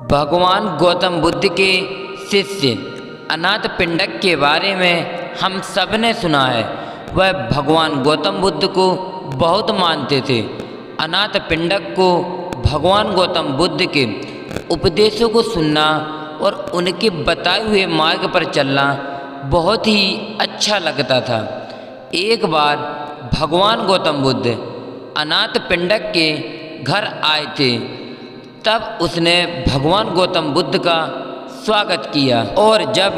भगवान गौतम बुद्ध के शिष्य अनाथ पिंडक के बारे में हम सब ने सुना है। वह भगवान गौतम बुद्ध को बहुत मानते थे। अनाथ पिंडक को भगवान गौतम बुद्ध के उपदेशों को सुनना और उनके बताए हुए मार्ग पर चलना बहुत ही अच्छा लगता था। एक बार भगवान गौतम बुद्ध अनाथ पिंडक के घर आए थे। तब उसने भगवान गौतम बुद्ध का स्वागत किया और जब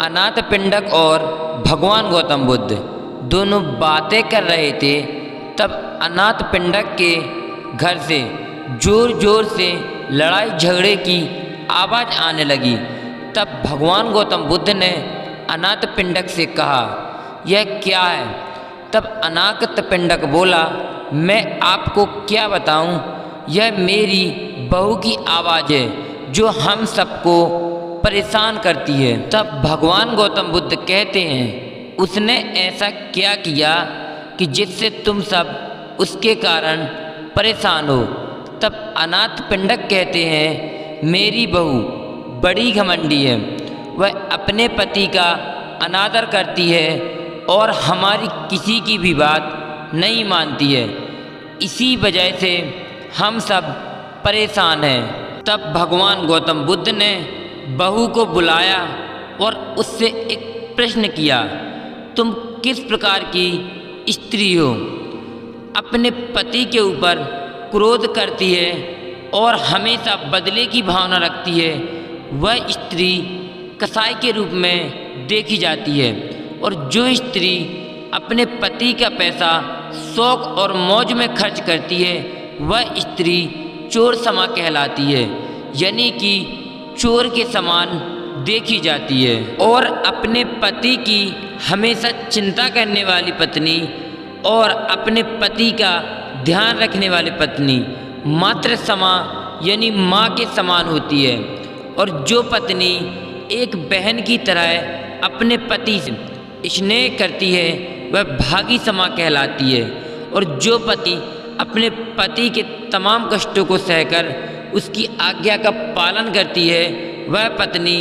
अनाथ पिंडक और भगवान गौतम बुद्ध दोनों बातें कर रहे थे तब अनाथ पिंडक के घर से जोर जोर से लड़ाई झगड़े की आवाज़ आने लगी। तब भगवान गौतम बुद्ध ने अनाथ पिंडक से कहा, यह क्या है? तब अनाथ पिंडक बोला, मैं आपको क्या बताऊं? यह मेरी बहू की आवाज़ है जो हम सबको परेशान करती है। तब भगवान गौतम बुद्ध कहते हैं, उसने ऐसा क्या किया कि जिससे तुम सब उसके कारण परेशान हो? तब अनाथ पिंडक कहते हैं, मेरी बहू बड़ी घमंडी है। वह अपने पति का अनादर करती है और हमारी किसी की भी बात नहीं मानती है। इसी वजह से हम सब परेशान हैं। तब भगवान गौतम बुद्ध ने बहू को बुलाया और उससे एक प्रश्न किया, तुम किस प्रकार की स्त्री हो? अपने पति के ऊपर क्रोध करती है और हमेशा बदले की भावना रखती है। वह स्त्री कसाई के रूप में देखी जाती है और जो स्त्री अपने पति का पैसा शौक और मौज में खर्च करती है वह स्त्री चोर समा कहलाती है, यानी कि चोर के समान देखी जाती है। और अपने पति की हमेशा चिंता करने वाली पत्नी और अपने पति का ध्यान रखने वाली पत्नी मातृ समा यानी माँ के समान होती है। और जो पत्नी एक बहन की तरह अपने पति से स्नेह करती है वह भागी समा कहलाती है। और जो पति अपने पति के तमाम कष्टों को सहकर उसकी आज्ञा का पालन करती है वह पत्नी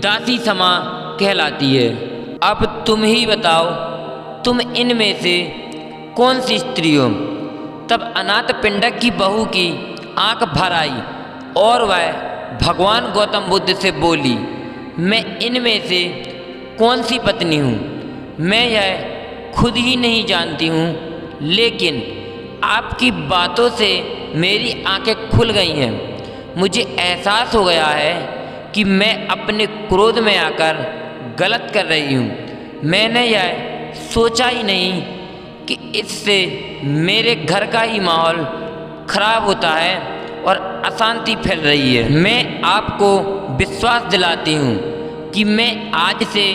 दासी समा कहलाती है। अब तुम ही बताओ, तुम इनमें से कौन सी स्त्री हो? तब अनाथ पिंडक की बहू की आंख भर आई और वह भगवान गौतम बुद्ध से बोली, मैं इनमें से कौन सी पत्नी हूँ? मैं यह खुद ही नहीं जानती हूँ, लेकिन आपकी बातों से मेरी आंखें खुल गई हैं। मुझे एहसास हो गया है कि मैं अपने क्रोध में आकर गलत कर रही हूँ। मैंने यह सोचा ही नहीं कि इससे मेरे घर का ही माहौल खराब होता है और अशांति फैल रही है। मैं आपको विश्वास दिलाती हूँ कि मैं आज से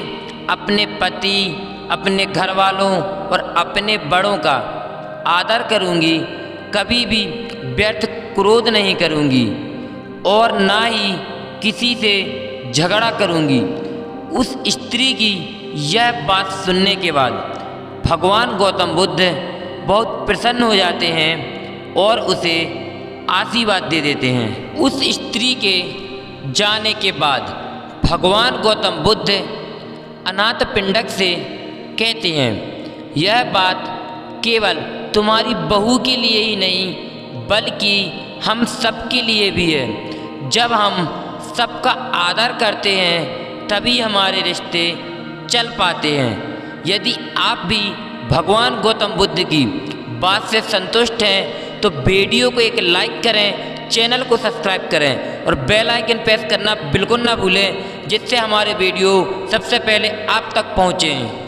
अपने पति, अपने घर वालों और अपने बड़ों का आदर करूँगी, कभी भी व्यर्थ क्रोध नहीं करूँगी और ना ही किसी से झगड़ा करूँगी। उस स्त्री की यह बात सुनने के बाद भगवान गौतम बुद्ध बहुत प्रसन्न हो जाते हैं और उसे आशीर्वाद दे देते हैं। उस स्त्री के जाने के बाद भगवान गौतम बुद्ध अनाथ पिंडक से कहते हैं, यह बात केवल तुम्हारी बहू के लिए ही नहीं बल्कि हम सब के लिए भी है। जब हम सबका आदर करते हैं तभी हमारे रिश्ते चल पाते हैं। यदि आप भी भगवान गौतम बुद्ध की बात से संतुष्ट हैं तो वीडियो को एक लाइक करें, चैनल को सब्सक्राइब करें और बेल आइकन प्रेस करना बिल्कुल ना भूलें, जिससे हमारे वीडियो सबसे पहले आप तक पहुँचें।